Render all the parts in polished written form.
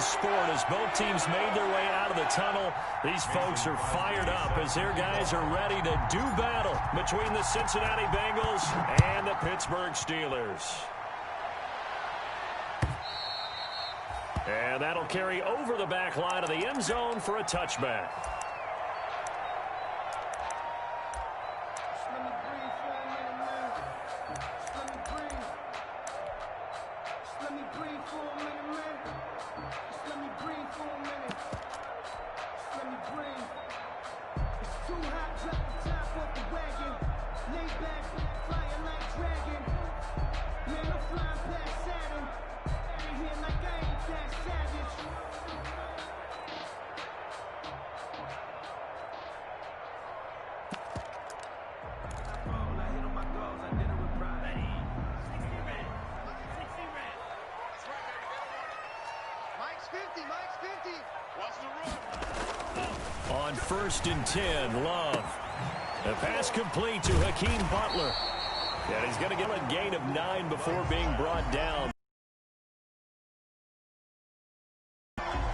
sport as both teams made their way out of the tunnel. These folks are fired up as their guys are ready to do battle between the Cincinnati Bengals and the Pittsburgh Steelers. And that'll carry over the back line of the end zone for a touchback. On 1st and 10, Love. The pass complete to Hakeem Butler. And he's going to get a gain of 9 before being brought down.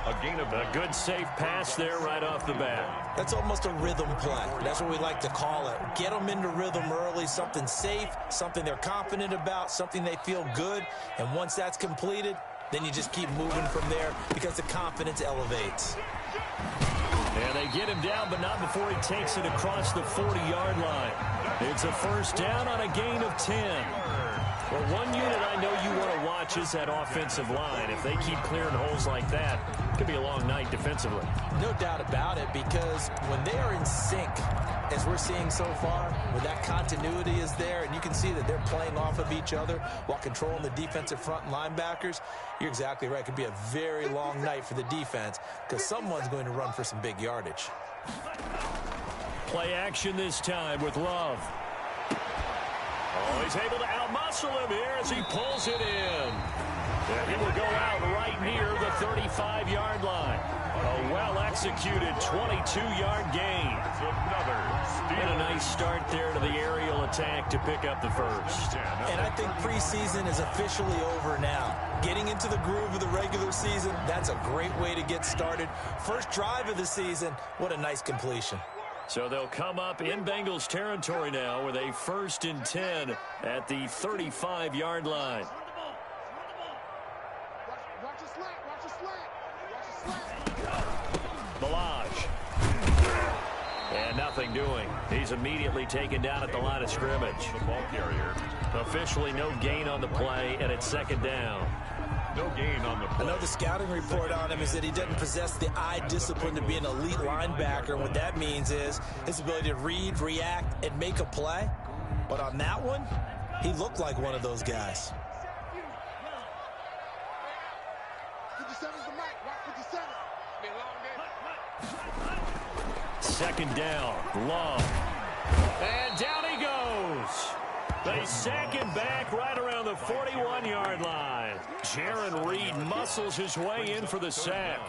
A good safe pass there right off the bat. That's almost a rhythm play. That's what we like to call it. Get them into rhythm early, something safe, something they're confident about, something they feel good. And once that's completed, then you just keep moving from there because the confidence elevates. And they get him down, but not before he takes it across the 40-yard line. It's a first down on a gain of 10. Well, one unit I know you want to watch is that offensive line. If they keep clearing holes like that, it could be a long night defensively. No doubt about it, because when they are in sync, as we're seeing so far, when that continuity is there, and you can see that they're playing off of each other while controlling the defensive front and linebackers, you're exactly right. It could be a very long night for the defense because someone's going to run for some big yardage. Play action this time with Love. Oh, he's able to outmuscle him here as he pulls it in. And he will go out right near the 35-yard line. A well-executed 22-yard gain. And a nice start there to the aerial attack to pick up the first. And I think preseason is officially over now. Getting into the groove of the regular season, that's a great way to get started. First drive of the season, what a nice completion. So they'll come up in Bengals territory now with a 1st and 10 at the 35-yard line. Balaj. And nothing doing. He's immediately taken down at the line of scrimmage. The ball carrier. Officially no gain on the play, and it's 2nd down. No gain on the play. I know the scouting report on him is that he doesn't possess the eye discipline to be an elite linebacker. And what that means is his ability to read, react, and make a play. But on that one, he looked like one of those guys. 2nd down. Love. And down he goes. They sack him back right around the 41-yard line. Jaron Reed muscles his way in for the sack.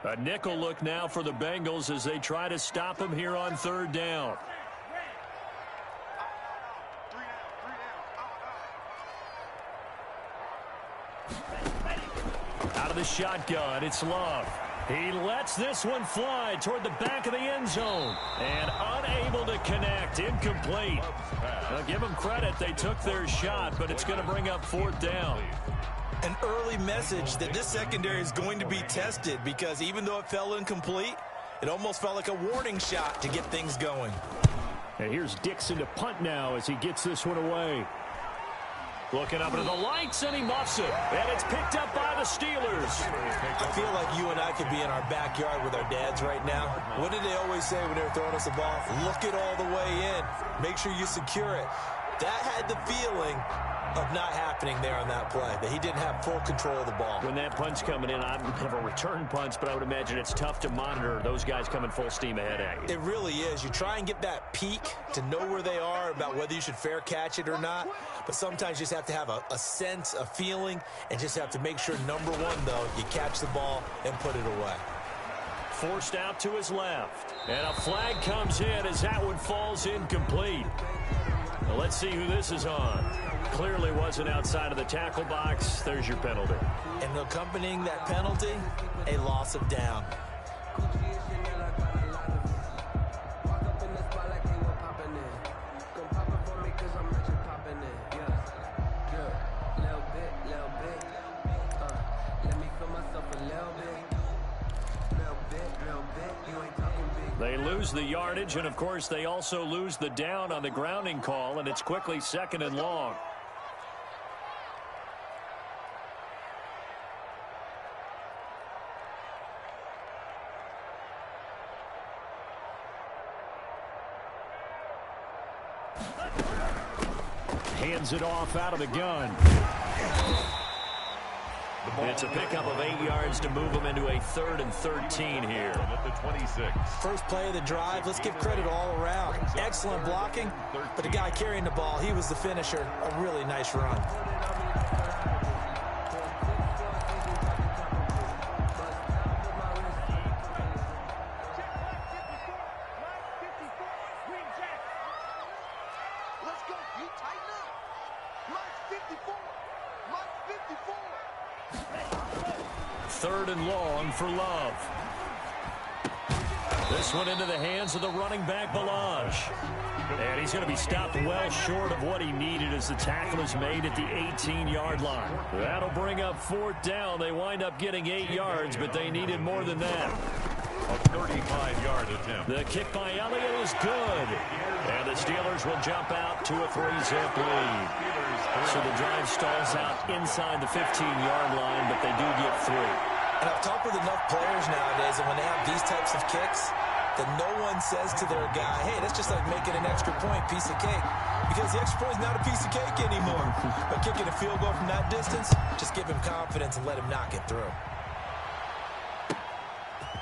A nickel look now for the Bengals as they try to stop him here on 3rd down. Out of the shotgun, it's Love. He lets this one fly toward the back of the end zone. And unable to connect, incomplete. Now give them credit, they took their shot, but it's going to bring up 4th down. An early message that this secondary is going to be tested because even though it fell incomplete, it almost felt like a warning shot to get things going. And here's Dixon to punt now as he gets this one away. Looking up into the lights, and he muffs it. And it's picked up by the Steelers. I feel like you and I could be in our backyard with our dads right now. What did they always say when they were throwing us the ball? Look it all the way in. Make sure you secure it. That had the feeling of not happening there on that play, that he didn't have full control of the ball. When that punch coming in, I have a return punch, but I would imagine it's tough to monitor those guys coming full steam ahead at you. It really is. You try and get that peek to know where they are about whether you should fair catch it or not, but sometimes you just have to have a sense, a feeling, and just have to make sure, number one, though, you catch the ball and put it away. Forced out to his left. And a flag comes in as that one falls incomplete. Well, let's see who this is on. Clearly wasn't outside of the tackle box. There's your penalty. And accompanying that penalty, a loss of down. They lose the yardage, and of course they also lose the down on the grounding call, and it's quickly 2nd and long. Hands it off out of the gun. It's a pickup of 8 yards to move them into a 3rd and 13 here. At the 26. First play of the drive, let's give credit all around. Excellent blocking, but the guy carrying the ball, he was the finisher. A really nice run. Third and long for Love. This one into the hands of the running back, Balaj. And he's going to be stopped well short of what he needed as the tackle is made at the 18-yard line. That'll bring up 4th down. They wind up getting 8 yards, but they needed more than that. A 35-yard attempt. The kick by Elliott is good. And the Steelers will jump out to a 3-zip lead. So the drive stalls out inside the 15-yard line, but they do get 3. And I've talked with enough players nowadays, and when they have these types of kicks, that no one says to their guy, hey, that's just like making an extra point, piece of cake. Because the extra point is not a piece of cake anymore. But kicking a field goal from that distance, just give him confidence and let him knock it through.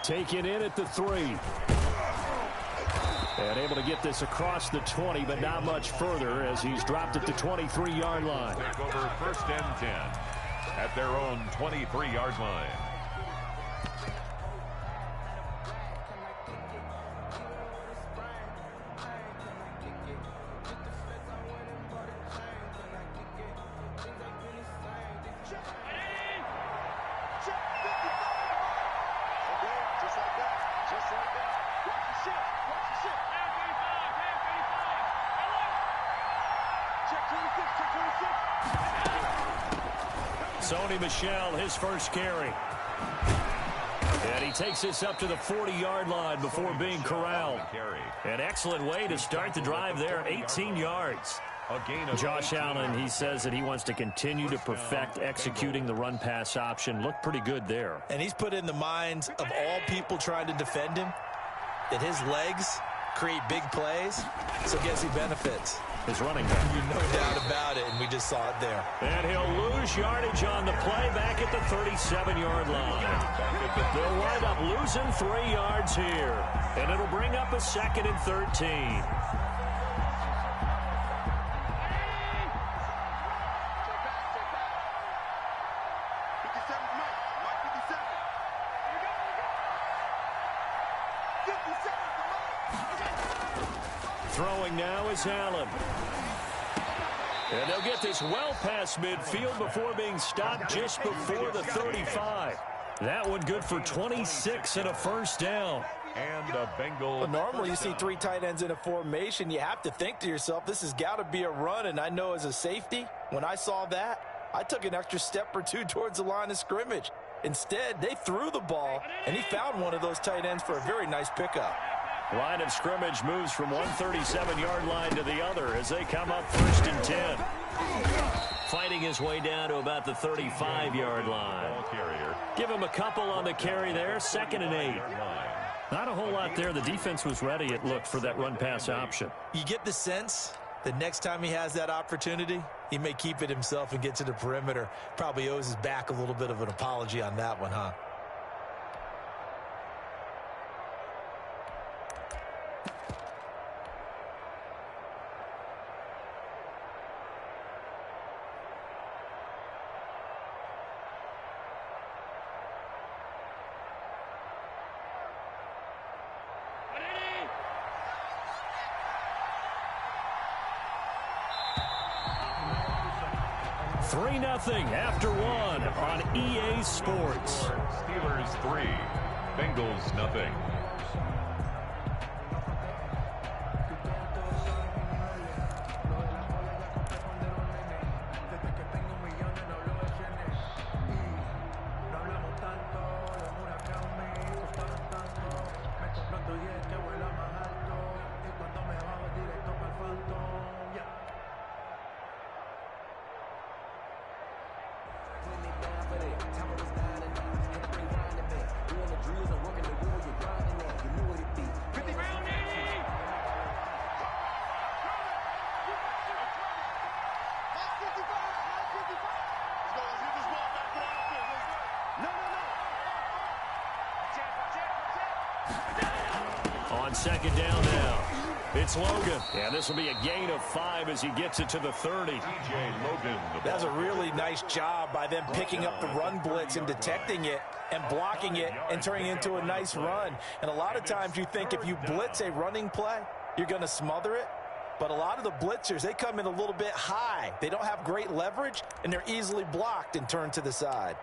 Taken in at the 3. And able to get this across the 20, but not much further as he's dropped at the 23-yard line. Take over 1st and 10 at their own 23-yard line. Sony Michel, his first carry. And he takes this up to the 40-yard line before being corralled. An excellent way to start the drive there, 18 yards. Josh Allen, he says that he wants to continue to perfect executing the run-pass option. Looked pretty good there. And he's put in the minds of all people trying to defend him that his legs create big plays, so guess who benefits? His running back. No doubt about it, and we just saw it there. And he'll lose yardage on the play back at the 37-yard line. They'll wind up losing 3 yards here, and it'll bring up a 2nd and 13. Throwing now is Allen. And they'll get this well past midfield before being stopped just before the 35. That one good for 26 and a 1st down. And a Bengal. Well, normally you see 3 tight ends in a formation. You have to think to yourself, this has got to be a run. And I know as a safety, when I saw that, I took an extra step or 2 towards the line of scrimmage. Instead, they threw the ball, and he found one of those tight ends for a very nice pickup. Line of scrimmage moves from one 37-yard line to the other as they come up 1st and 10. Fighting his way down to about the 35-yard line. Give him a couple on the carry there, 2nd and 8. Not a whole lot there. The defense was ready, it looked, for that run-pass option. You get the sense that next time he has that opportunity, he may keep it himself and get to the perimeter. Probably owes his back a little bit of an apology on that one, huh? 3-0 after one on EA Sports. Steelers 3, Bengals nothing. On second down now, it's Logan. And this will be a gain of 5 as he gets it to the 30. DJ Logan. That's a really nice job by them picking up the run blitz and detecting it and blocking it and turning it into a nice run. And a lot of times you think if you blitz a running play, you're going to smother it. But a lot of the blitzers, they come in a little bit high. They don't have great leverage, and they're easily blocked and turned to the side.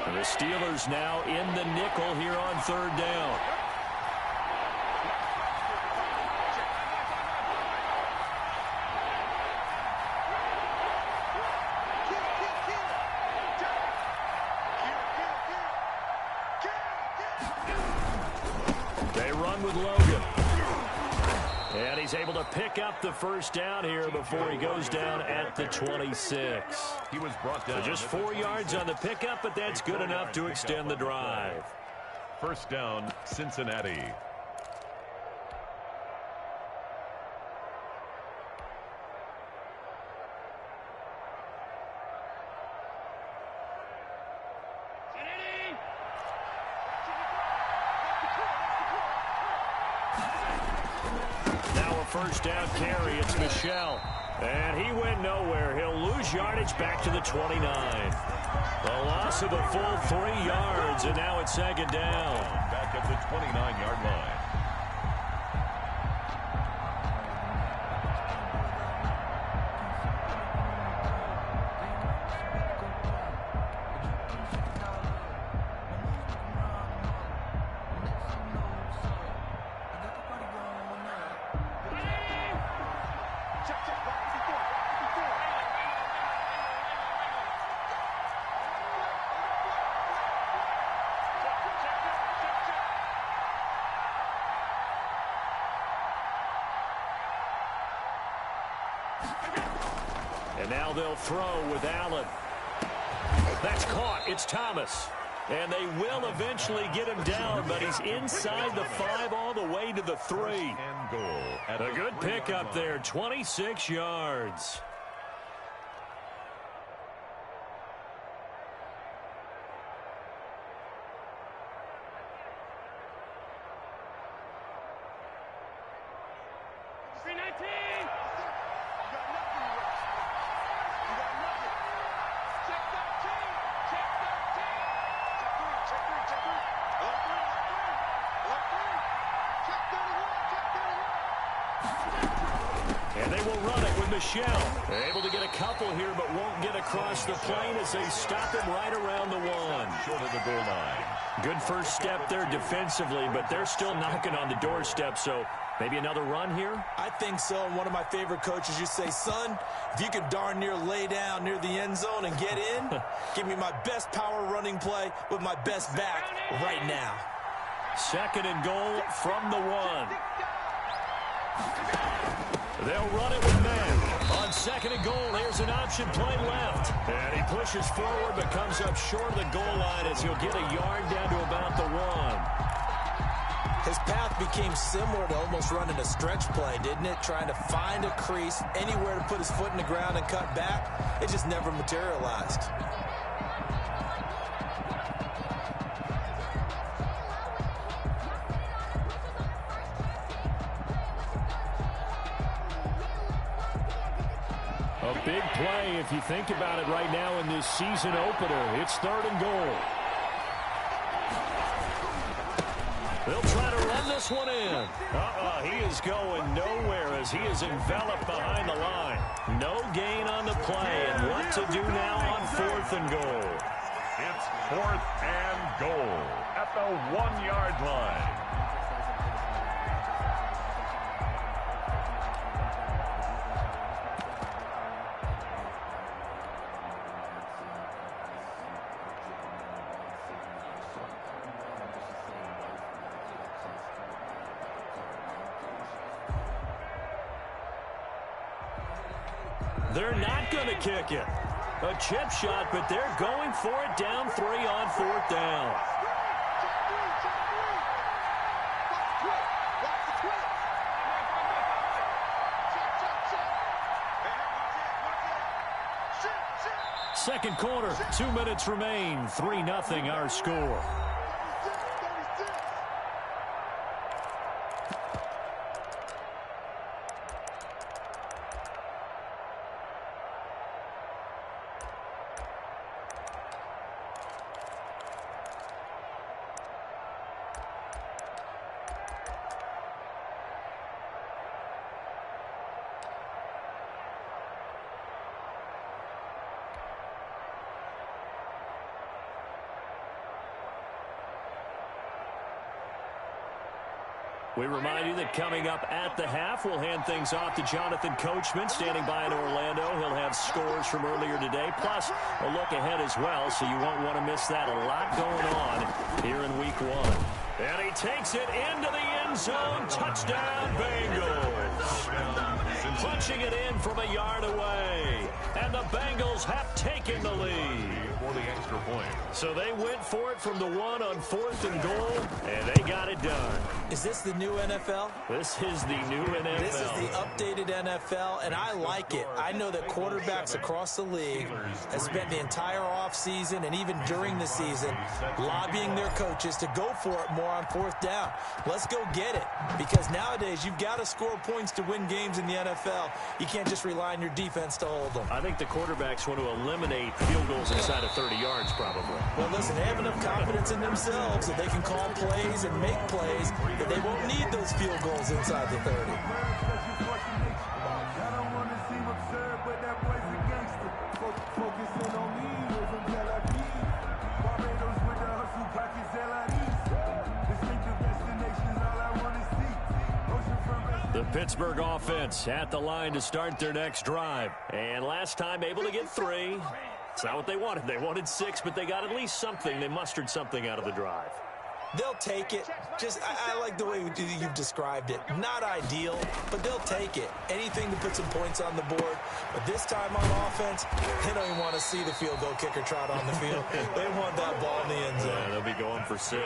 The Steelers now in the nickel here on third down. They run with Logan. And he's able to pick up the first down here before he goes down at the 26. He was brought down. So just 4 yards on the pickup, but that's good enough to extend the drive. First down, Cincinnati. First down carry, it's Michelle. And he went nowhere. He'll lose yardage back to the 29. The loss of the full 3 yards, and now it's second down. Back at the 29-yard line. And now they'll throw with Allen. That's caught. It's Thomas. And they will eventually get him down, but he's inside the 5 all the way to the 3. And goal. A good pickup there, 26 yards. And they will run it with Michelle. They're able to get a couple here, but won't get across the plane as they stop him right around the 1. Short of the goal line. Good first step there defensively, but they're still knocking on the doorstep, so maybe another run here? I think so. And one of my favorite coaches used to say, son, if you can darn near lay down near the end zone and get in, give me my best power running play with my best back right now. Second and goal from the 1. They'll run it with men. On second and goal, here's an option play left. And he pushes forward but comes up short of the goal line as he'll get a yard down to about the 1. His path became similar to almost running a stretch play, didn't it? Trying to find a crease, anywhere to put his foot in the ground and cut back. It just never materialized. A big play if you think about it right now in this season opener. It's third and goal. They'll try to run this one in. He is going nowhere as he is enveloped behind the line. No gain on the play, and what to do now on 4th and goal. It's 4th and goal at the 1-yard line. They're not going to kick it. A chip shot, but they're going for it down 3 on 4th down. Second quarter, 2 minutes remain. 3-0 our score. We remind you that coming up at the half, we'll hand things off to Jonathan Coachman, standing by in Orlando. He'll have scores from earlier today, plus a look ahead as well, so you won't want to miss that. A lot going on here in Week 1. And he takes it into the end zone. Touchdown, Bengals. Punching it in from a yard away. And the Bengals have taken the lead. For the extra point. So they went for it from the 1 on 4th and goal, and they got it done. Is this the new NFL? This is the new NFL. This is the updated NFL, and I like it. I know that quarterbacks across the league have spent the entire offseason and even during the season lobbying their coaches to go for it more on 4th down. Let's go get it, because nowadays you've got to score points to win games in the NFL. You can't just rely on your defense to hold them. I think the quarterbacks want to eliminate field goals inside of 30 yards probably. Well, listen, they have enough confidence in themselves that they can call plays and make plays, that they won't need those field goals inside the 30. The Pittsburgh offense at the line to start their next drive. And last time able to get 3. It's not what they wanted. They wanted 6, but they got at least something. They mustered something out of the drive. They'll take it. I like the way you've described it. Not ideal, but they'll take it. Anything to put some points on the board. But this time on offense, they don't even want to see the field goal kicker trot on the field. They want that ball in the end zone. Yeah, they'll be going for 6.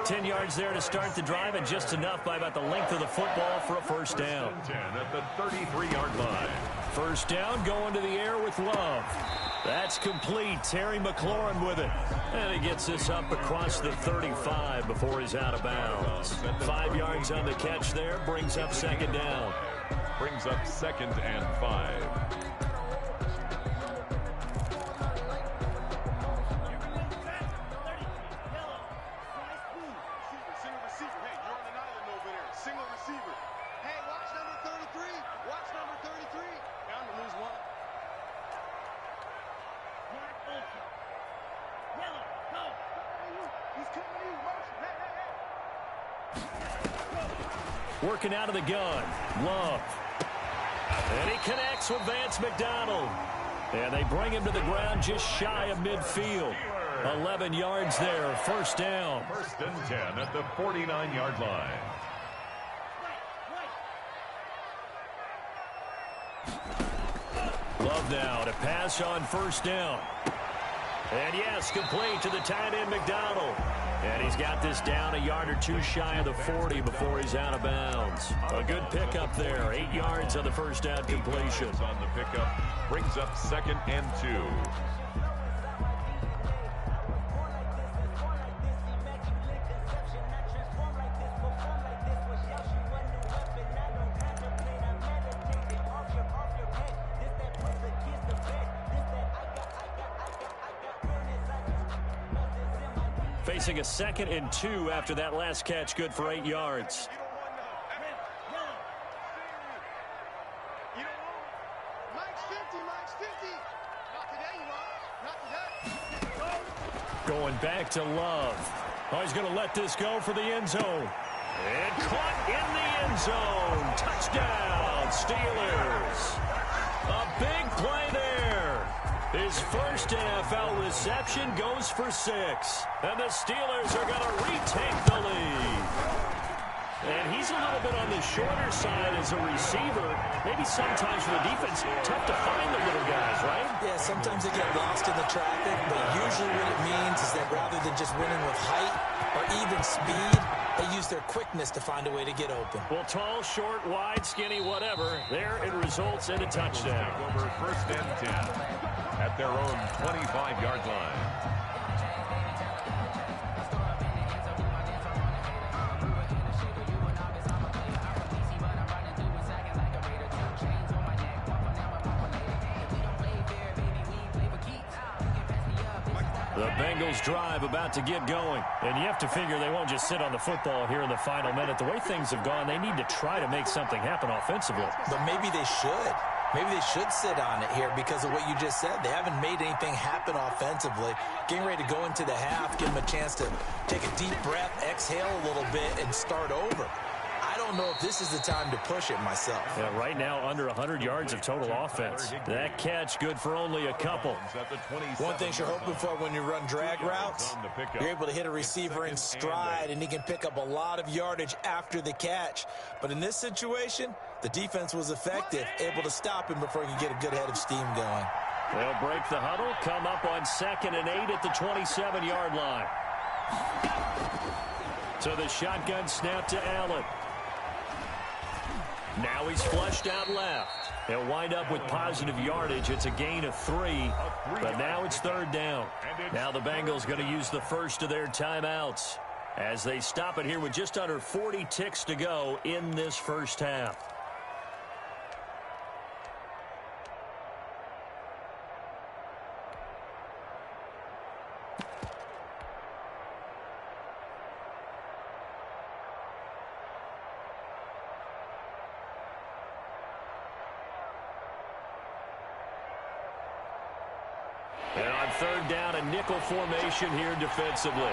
10 yards there to start the drive, and just enough by about the length of the football for a first down. 10 at the 33-yard line. First down, going to the air with Love. That's complete. Terry McLaurin with it. And he gets this up across the 35 before he's out of bounds. 5 yards on the catch there. Brings up second down. Brings up 2nd and 5. Working out of the gun. Love. And he connects with Vance McDonald. And they bring him to the ground just shy of midfield. 11 yards there. First down. 1st and 10 at the 49-yard line. Love now to pass on first down. And yes, complete to the tight end McDonald. And he's got this down a yard or 2 shy of the 40 before he's out of bounds. A good pickup there. 8 yards on the first down completion. On the pickup, brings up 2nd and 2. facing a 2nd and 2 after that last catch, good for 8 yards. Going back to Love. Oh, he's going to let this go for the end zone. And caught in the end zone. Touchdown, Steelers. A big play there. His first NFL reception goes for 6. And the Steelers are going to retake the lead. And he's a little bit on the shorter side as a receiver. Maybe sometimes for the defense, tough to find the little guys, right? Yeah, sometimes they get lost in the traffic, but usually what it means is that rather than just winning with height or even speed, they use their quickness to find a way to get open. Well, tall, short, wide, skinny, whatever. There it results in a touchdown. Over 1st and 10 at their own 25-yard line. The Bengals drive about to get going. And you have to figure they won't just sit on the football here in the final minute. The way things have gone, they need to try to make something happen offensively. But maybe they should. Maybe they should sit on it here because of what you just said. They haven't made anything happen offensively. Getting ready to go into the half, give them a chance to take a deep breath, exhale a little bit, and start over. I don't know if this is the time to push it myself. Yeah, right now under 100 yards of total offense. That catch good for only a couple. One thing you're hoping for when you run drag routes, you're able to hit a receiver in stride and he can pick up a lot of yardage after the catch. But in this situation, the defense was effective, able to stop him before he could get a good head of steam going. They'll break the huddle, come up on 2nd and 8 at the 27-yard line. So the shotgun snap to Allen. Now he's flushed out left. He'll wind up with positive yardage. It's a gain of 3, but now it's 3rd down. Now the Bengals going to use the first of their timeouts as they stop it here with just under 40 ticks to go in this first half. And on 3rd down, a nickel formation here defensively.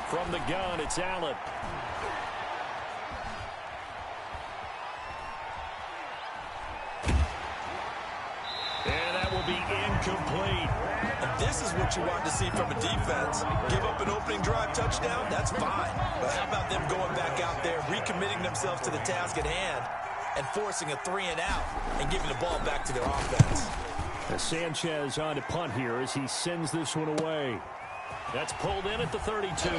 From the gun, it's Allen. And that will be incomplete. And this is what you want to see from a defense. Give up an opening drive touchdown, that's fine. But how about them going back out there, recommitting themselves to the task at hand, and forcing a 3-and-out and giving the ball back to their offense. Sanchez on to punt here as he sends this one away. That's pulled in at the 32.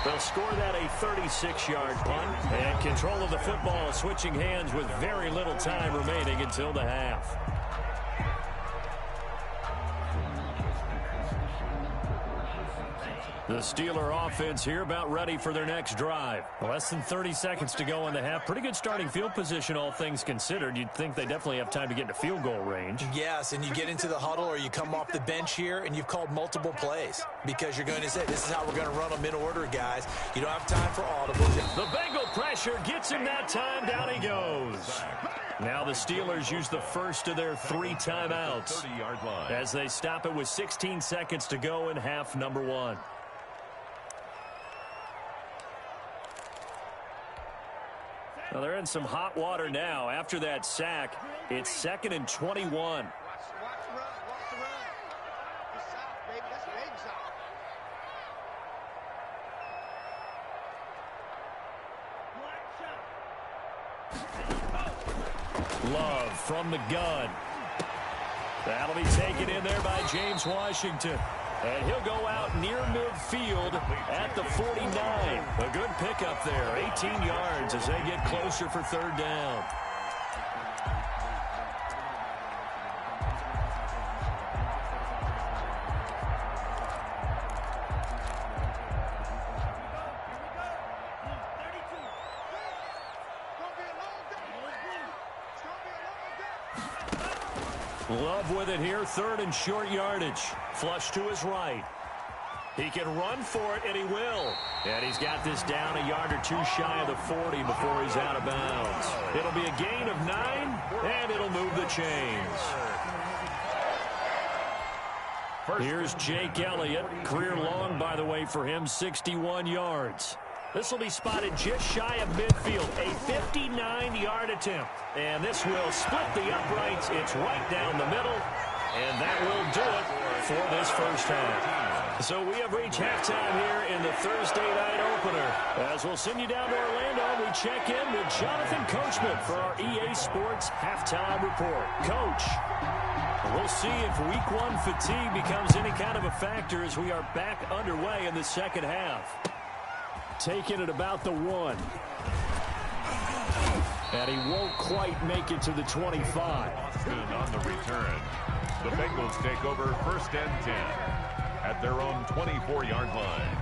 They'll score that a 36-yard punt. And control of the football switching hands with very little time remaining until the half. The Steeler offense here about ready for their next drive. Less than 30 seconds to go in the half. Pretty good starting field position, all things considered. You'd think they definitely have time to get into field goal range. Yes, and you get into the huddle or you come off the bench here and you've called multiple plays because you're going to say, this is how we're going to run them in order, guys. You don't have time for audibles. The Bengal pressure gets him that time. Down he goes. Now the Steelers use the first of their 3 timeouts as they stop it with 16 seconds to go in half number 1. Well, they're in some hot water now. After that sack, it's 2nd and 21. Watch the run. Watch the run. Good shot, baby. That's a baby shot. Love from the gun. That'll be taken in there by James Washington. And he'll go out near midfield at the 49. A good pickup there. 18 yards as they get closer for 3rd down. Love with it here, 3rd and short yardage. Flush to his right. He can run for it, and he will. And he's got this down a yard or two shy of the 40 before he's out of bounds. It'll be a gain of 9, and it'll move the chains. Here's Jake Elliott. Career long, by the way, for him, 61 yards. This will be spotted just shy of midfield. A 59-yard attempt. And this will split the uprights. It's right down the middle. And that will do it for this first half. So we have reached halftime here in the Thursday night opener. As we'll send you down to Orlando, we check in with Jonathan Coachman for our EA Sports Halftime Report. Coach, we'll see if Week 1 fatigue becomes any kind of a factor as we are back underway in the second half. Taking it about the 1. And he won't quite make it to the 25. Austin on the return. The Bengals take over 1st and 10 at their own 24-yard line.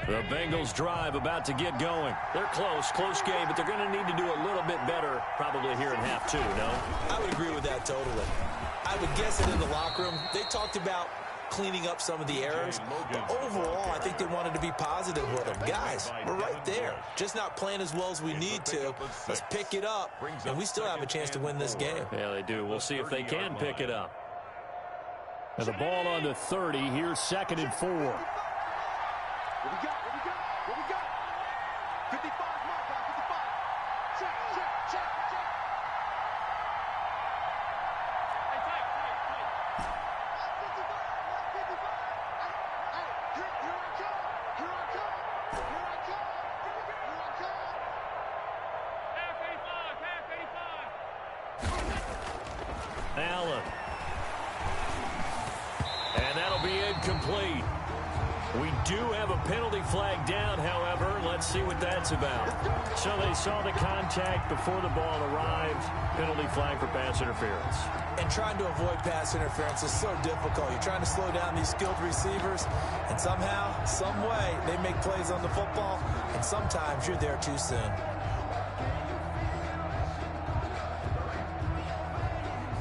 The Bengals drive about to get going. They're close game, but they're going to need to do a little bit better probably here in half 2, no? I would agree with that totally. I would guess that in the locker room, they talked about cleaning up some of the errors. But overall, I think they wanted to be positive with them. Guys, we're right there. Just not playing as well as we need to. Let's pick it up, and we still have a chance to win this game. Yeah, they do. We'll see if they can pick it up. And the ball on the 30. Here's 2nd and 4. What we got? 55, mark, 55. Check. Allen. And that'll be incomplete. We do have a penalty flag down, however. Let's see what that's about. So they saw the contact before the ball arrived. Penalty flag for pass interference. And trying to avoid pass interference is so difficult. You're trying to slow down these skilled receivers, and somehow, some way, they make plays on the football, and sometimes you're there too soon.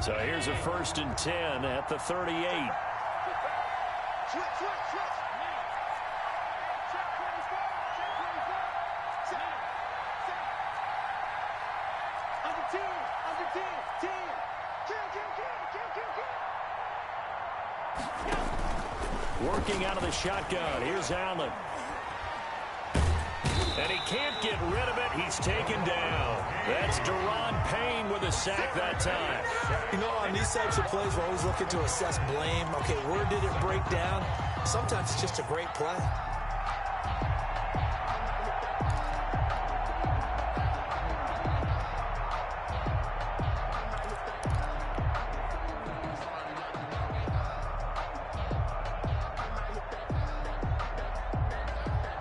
So here's a 1st and 10 at the 38. Switch. Working out of the shotgun. Here's Allen. And he can't get rid of it. He's taken down. That's Deron Payne with a sack that time. You know, on these types of plays, we're always looking to assess blame. Okay, where did it break down? Sometimes it's just a great play.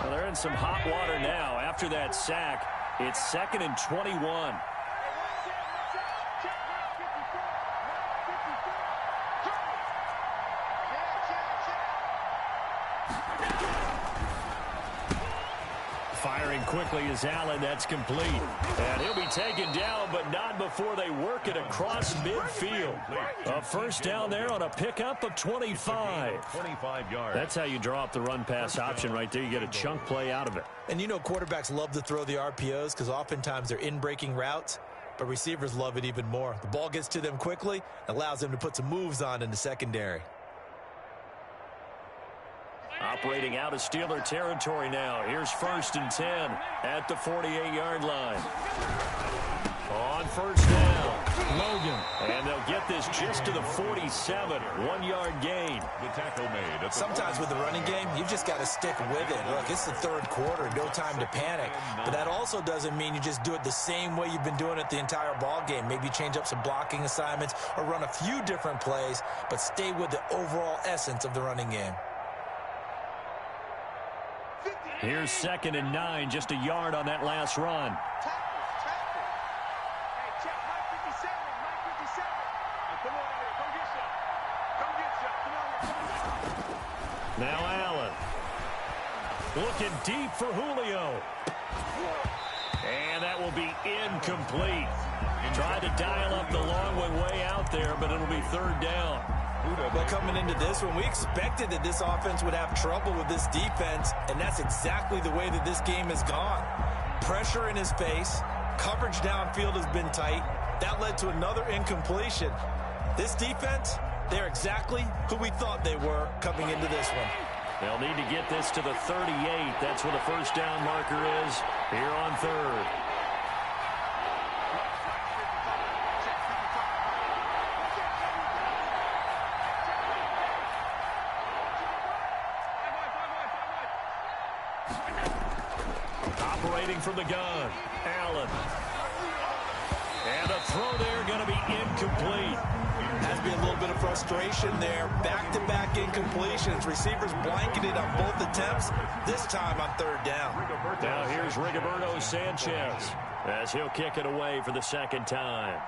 Well, they're in some hot water now. After that sack, it's 2nd and 21. Firing quickly is Allen. That's complete. And he'll be taken down, but not before they work it across midfield. A first down there on a pickup of 25. 25 yards. That's how you draw up the run-pass option right there. You get a chunk play out of it. And you know quarterbacks love to throw the RPOs because oftentimes they're in-breaking routes, but receivers love it even more. The ball gets to them quickly, allows them to put some moves on in the secondary. Operating out of Steeler territory now. Here's 1st and 10 at the 48-yard line. On first down, Logan. And they'll get this just to the 47. 1-yard gain. The tackle made. Sometimes with the running game, you've just got to stick with it. Look, it's the 3rd quarter, no time to panic. But that also doesn't mean you just do it the same way you've been doing it the entire ball game. Maybe change up some blocking assignments or run a few different plays, but stay with the overall essence of the running game. Here's 2nd and 9, just a yard on that last run. Now Allen. Looking deep for Julio. And that will be incomplete. Tried to dial up the long one way out there, but it'll be third down. Well, coming into this one, we expected that this offense would have trouble with this defense, and that's exactly the way that this game has gone. Pressure in his face. Coverage downfield has been tight. That led to another incompletion. This defense, they're exactly who we thought they were coming into this one. They'll need to get this to the 38. That's where the first down marker is here on third. Operating from the gun, Allen. And a throw there going to be incomplete. Has to be a little bit of frustration there. Back-to-back incompletions. Receivers blanketed on both attempts, this time on third down. Now here's Rigoberto Sanchez as he'll kick it away for the second time.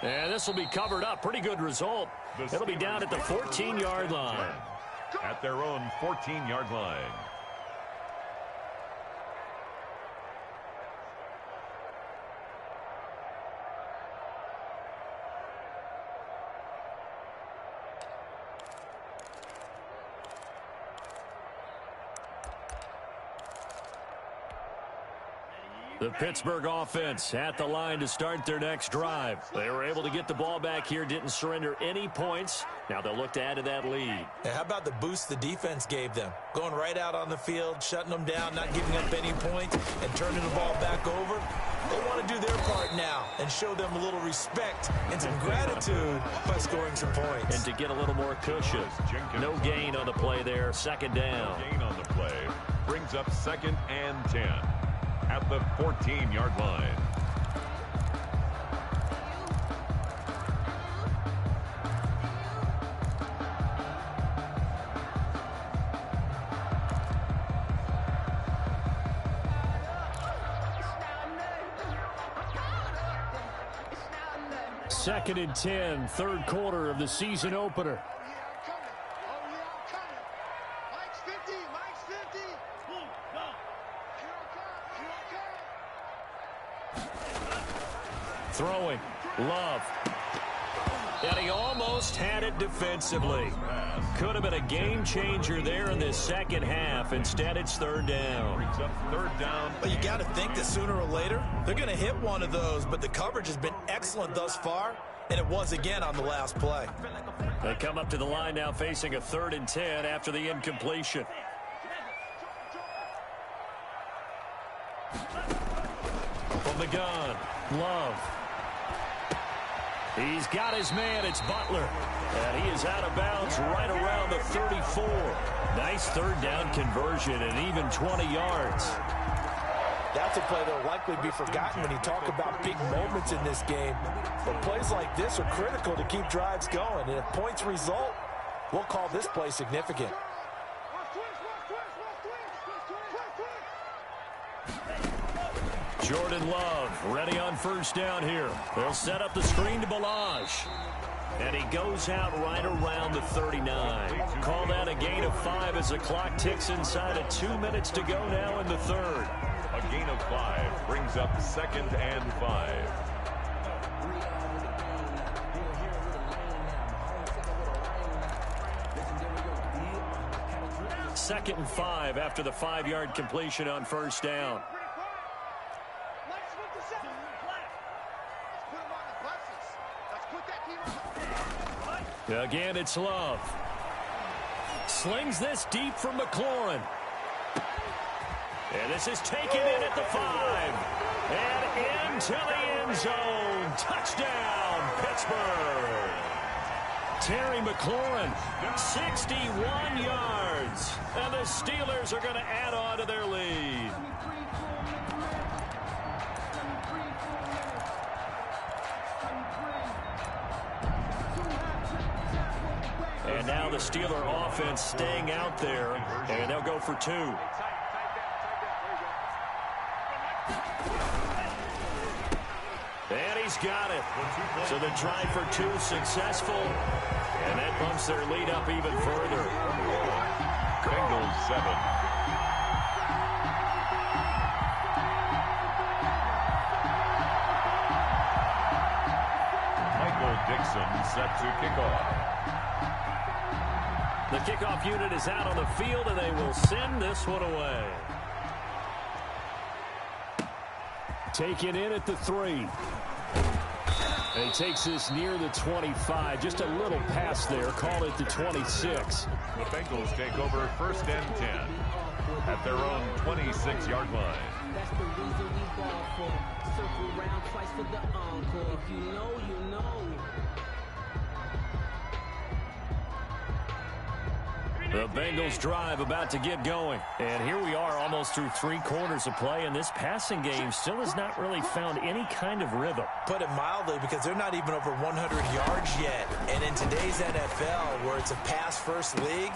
And this will be covered up. Pretty good result. It'll be down at the 14-yard line. At their own 14-yard line. The Pittsburgh offense at the line to start their next drive. They were able to get the ball back here, didn't surrender any points. Now they'll look to add to that lead. How about the boost the defense gave them? Going right out on the field, shutting them down, not giving up any points, and turning the ball back over. They want to do their part now and show them a little respect and some gratitude by scoring some points. And to get a little more cushion. No gain on the play there, second down. No gain on the play brings up 2nd and 10. At the 14-yard line. Second and 10, third quarter of the season opener. Throwing, Love. And he almost had it defensively. Could have been a game changer there in this second half. Instead, it's third down. Third down. But you got to think that sooner or later, they're going to hit one of those. But the coverage has been excellent thus far, and it was again on the last play. They come up to the line now facing a 3rd and 10 after the incompletion. From the gun, Love. He's got his man. It's Butler. And he is out of bounds right around the 34. Nice third down conversion and even 20 yards. That's a play that will likely be forgotten when you talk about big moments in this game. But plays like this are critical to keep drives going. And if points result, we'll call this play significant. Jordan Love ready on first down here. They'll set up the screen to Balazs. And he goes out right around the 39. Call that a gain of 5 as the clock ticks inside of 2 minutes to go now in the third. A gain of 5 brings up 2nd and 5. Second and 5 after the 5-yard completion on first down. Again, it's Love. Slings this deep from McLaurin. And this is taken in at the 5. And into the end zone. Touchdown, Pittsburgh. Terry McLaurin, 61 yards. And the Steelers are going to add on to their lead. And now the Steeler offense staying out there, and they'll go for 2. He's got it. So the try for two successful, and that bumps their lead up even further. Bengals 7. Dixon set to kick off. The kickoff unit is out on the field, and they will send this one away. Taken in at the 3. And he takes this near the 25. Just a little pass there. Call it the 26. The Bengals take over 1st and 10 at their own 26-yard line. That's the reason we ball for. Circle round twice for the encore. If you know, you know. The Bengals drive about to get going. And here we are almost through 3 quarters of play, and this passing game still has not really found any kind of rhythm. Put it mildly, because they're not even over 100 yards yet. And in today's NFL, where it's a pass-first league,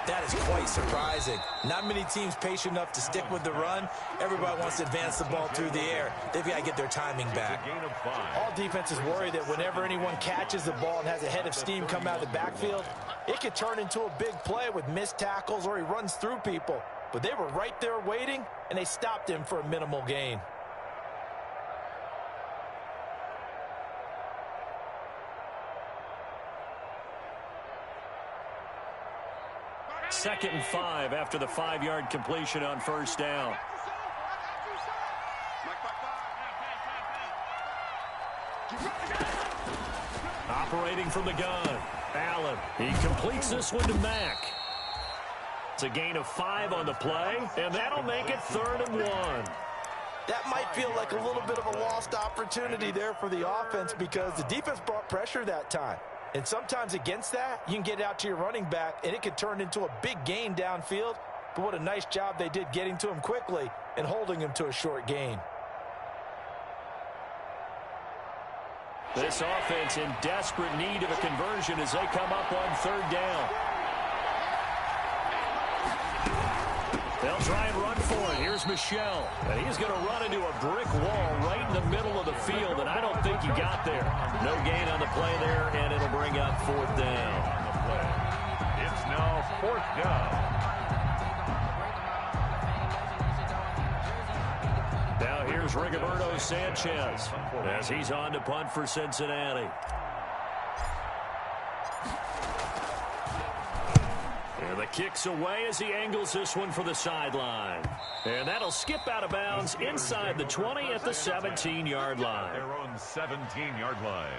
that is quite surprising. Not many teams patient enough to stick with the run. Everybody wants to advance the ball through the air. They've got to get their timing back. All defenses worry that whenever anyone catches the ball and has a head of steam come out of the backfield, it could turn into a big play with missed tackles or he runs through people. But they were right there waiting, and they stopped him for a minimal gain. Second and 5 after the 5-yard completion on first down. Operating from the gun, Allen. He completes this one to Mack. It's a gain of 5 on the play, and that'll make it 3rd and 1. That might feel like a little bit of a lost opportunity there for the offense because the defense brought pressure that time. And sometimes against that, you can get out to your running back, and it could turn into a big gain downfield. But what a nice job they did getting to him quickly and holding him to a short gain. This offense in desperate need of a conversion as they come up on 3rd down. They'll try and run for it. Here's Michel. And he's going to run into a brick wall right in the middle of the field, and I don't think he got there. No gain on the play there, and it'll bring up 4th down. It's now 4th down. Now here's Rigoberto Sanchez as he's on to punt for Cincinnati. And the kick's away as he angles this one for the sideline. And that'll skip out of bounds inside the 20 at the 17-yard line. Their own 17-yard line.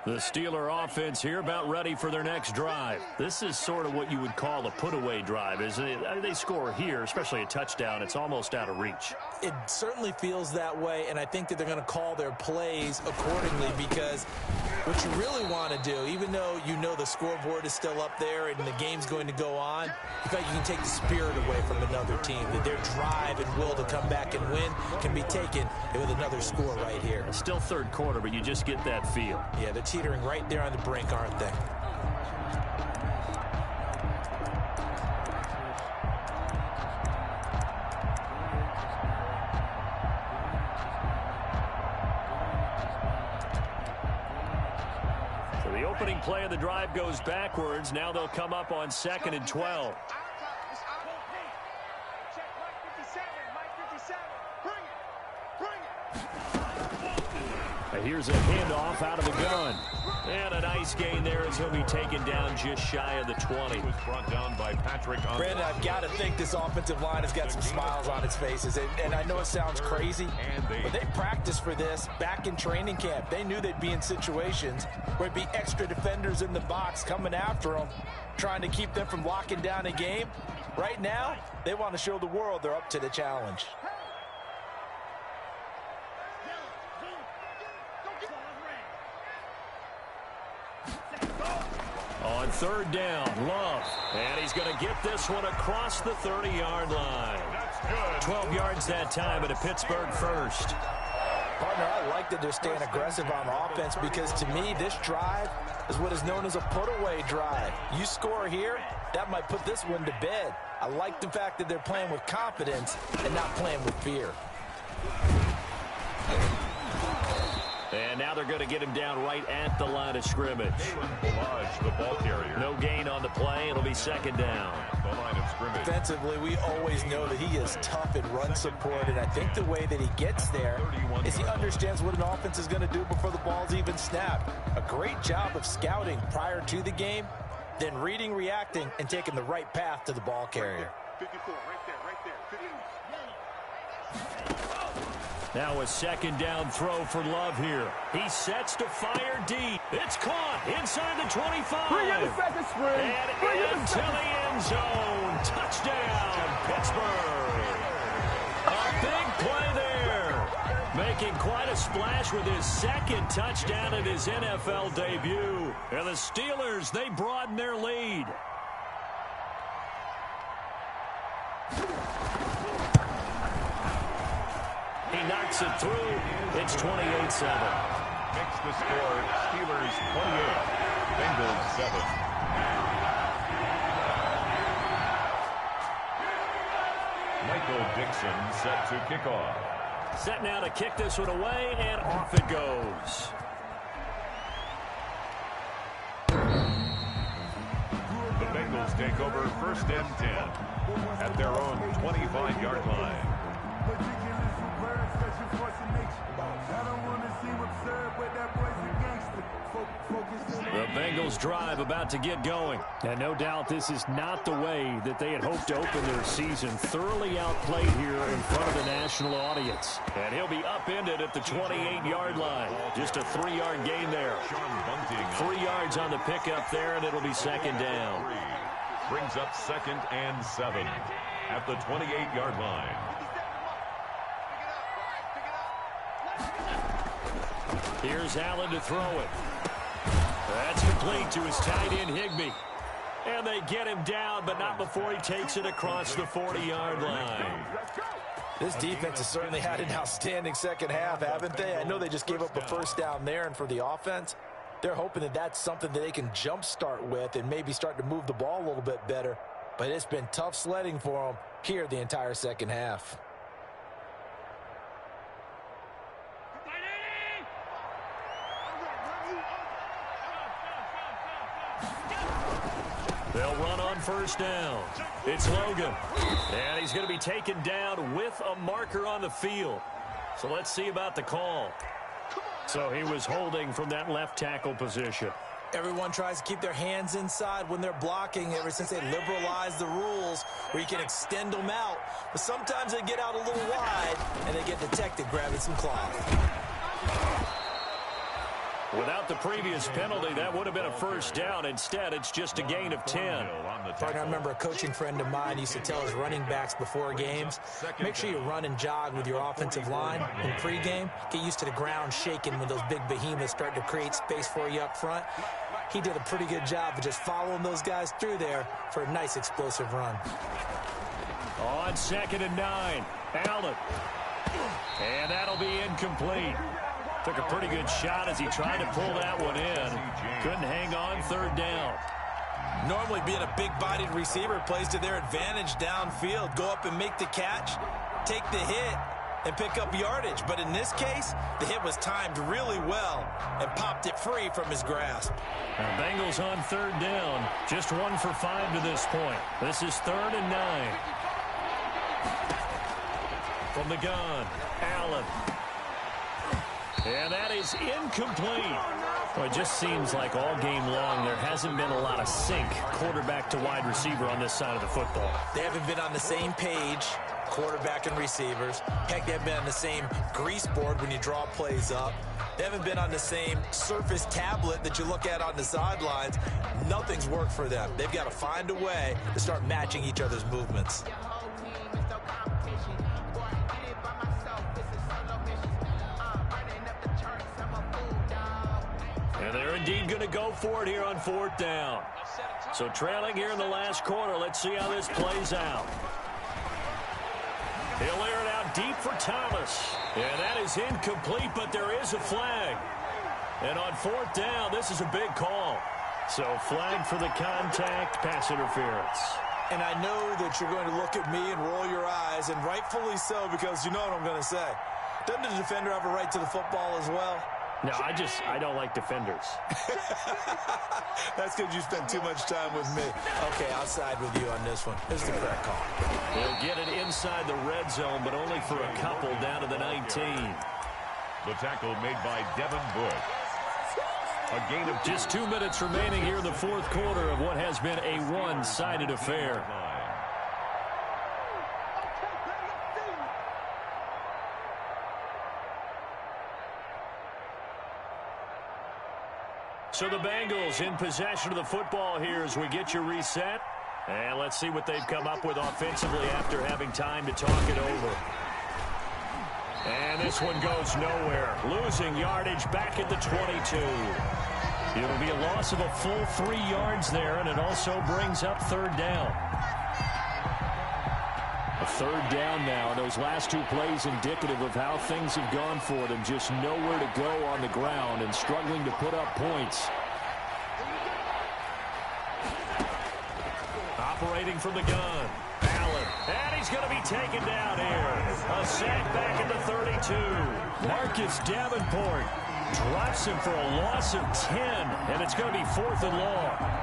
The Steeler offense here about ready for their next drive. This is sort of what you would call a put-away drive, isn't it? They score here, especially a touchdown. It's almost out of reach. It certainly feels that way, and I think that they're going to call their plays accordingly because what you really want to do, even though you know the scoreboard is still up there and the game's going to go on, in fact, you can take the spirit away from another team, that their drive and will to come back and win can be taken with another score right here. It's still 3rd quarter, but you just get that feel. Yeah, they're teetering right there on the brink, aren't they? So the opening play of the drive goes backwards. Now they'll come up on 2nd and 12. Here's a handoff out of the gun. And a nice gain there as he'll be taken down just shy of the 20. He was brought down by Patrick. Brandon, I've got to think this offensive line has got some smiles on its faces. And I know it sounds crazy, but they practiced for this back in training camp. They knew they'd be in situations where it'd be extra defenders in the box coming after them, trying to keep them from locking down a game. Right now, they want to show the world they're up to the challenge. On 3rd down, Love. And he's going to get this one across the 30-yard line. That's good. 12 yards that time, and a Pittsburgh first. Partner, I like that they're staying aggressive on offense because to me, this drive is what is known as a put-away drive. You score here, that might put this one to bed. I like the fact that they're playing with confidence and not playing with fear. And now they're going to get him down right at the line of scrimmage. The ball carrier. No gain on the play. It'll be second down. The line of scrimmage. Defensively, we always know that he is tough in run support, and I think the way that he gets there is he understands what an offense is going to do before the ball's even snapped. A great job of scouting prior to the game, then reading, reacting, and taking the right path to the ball carrier. 54, right there, right there. 54. Now a second down throw for Love here. He sets to fire deep. It's caught inside the 25. Bring in the second string. And Bring in the into the end zone. Touchdown, Pittsburgh. A big play there. Making quite a splash with his second touchdown in his NFL debut. And the Steelers, they broaden their lead. He knocks it through. It's 28-7. Makes the score Steelers 28, Bengals 7. Michael Dixon set to kick off. Set now to kick this one away, and off it goes. The Bengals take over first and 10 at their own 25-yard line. The Bengals drive about to get going. And no doubt this is not the way that they had hoped to open their season. Thoroughly outplayed here in front of the national audience. And he'll be upended at the 28-yard line. Just a 3-yard gain there. 3 yards on the pickup there, and it'll be second down. Brings up second and 7 at the 28-yard line. Here's Allen to throw it. That's complete to his tight end, Higbee. And they get him down, but not before he takes it across the 40-yard line. This defense has certainly had an outstanding second half, haven't they? I know they just gave up a first down there, and for the offense, they're hoping that that's something that they can jumpstart with and maybe start to move the ball a little bit better. But it's been tough sledding for them here the entire second half. They'll run on first down. It's Logan. And he's going to be taken down with a marker on the field. So let's see about the call. So he was holding from that left tackle position. Everyone tries to keep their hands inside when they're blocking ever since they liberalized the rules where you can extend them out. But sometimes they get out a little wide and they get detected grabbing some cloth. Without the previous penalty, that would have been a first down. Instead, it's just a gain of 10. I remember a coaching friend of mine used to tell his running backs before games, make sure you run and jog with your offensive line in pregame. Get used to the ground shaking when those big behemoths start to create space for you up front. He did a pretty good job of just following those guys through there for a nice explosive run. On second and 9, Allen. And that'll be incomplete. Took a pretty good shot as he tried to pull that one in. Couldn't hang on third down. Normally being a big-bodied receiver plays to their advantage downfield. Go up and make the catch, take the hit, and pick up yardage. But in this case, the hit was timed really well and popped it free from his grasp. Now Bengals on third down. Just 1 for 5 to this point. This is 3rd and 9. From the gun, Allen. And that is incomplete. Well, it just seems like all game long there hasn't been a lot of sync quarterback to wide receiver on this side of the football. They haven't been on the same page, quarterback and receivers. Heck, they haven't been on the same grease board when you draw plays up. They haven't been on the same surface tablet that you look at on the sidelines. Nothing's worked for them. They've got to find a way to start matching each other's movements. And they're indeed going to go for it here on 4th down. So trailing here in the last quarter. Let's see how this plays out. He'll air it out deep for Thomas. And that is incomplete, but there is a flag. And on fourth down, this is a big call. So flag for the contact, pass interference. And I know that you're going to look at me and roll your eyes, and rightfully so, because you know what I'm going to say. Doesn't the defender have a right to the football as well? No, I don't like defenders. That's because you spend too much time with me. Okay, I'll side with you on this one. This is the correct call. They'll get it inside the red zone, but only for a couple down to the 19. The tackle made by Devin Bush. A gain of just 2 minutes remaining here in the fourth quarter of what has been a one-sided affair. So the Bengals in possession of the football here as we get you reset. And let's see what they've come up with offensively after having time to talk it over. And this one goes nowhere. Losing yardage back at the 22. It'll be a loss of a full 3 yards there, and it also brings up third down. A third down now, and those last 2 plays indicative of how things have gone for them. Just nowhere to go on the ground and struggling to put up points. Operating from the gun. Allen. And he's going to be taken down here. A sack back at the 32. Marcus Davenport drops him for a loss of 10, and it's going to be 4th and long.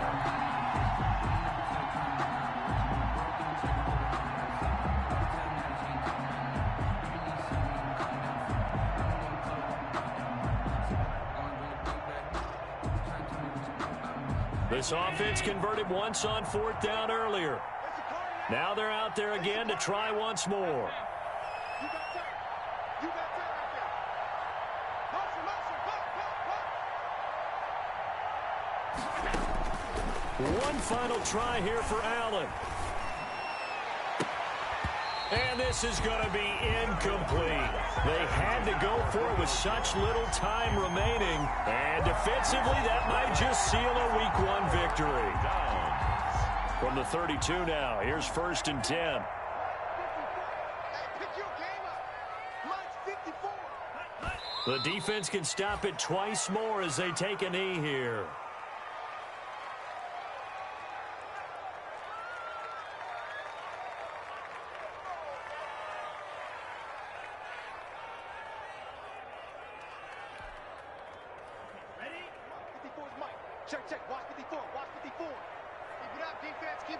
This offense converted once on 4th down earlier. Now they're out there again to try once more. One final try here for Allen. And this is going to be incomplete. They had to go for it with such little time remaining. And defensively, that might just seal a Week 1 victory. From the 32 now, here's 1st and 10. The defense can stop it twice more as they take a knee here. Check, check. Watch 54. Watch 54. Keep it up, defense. Keep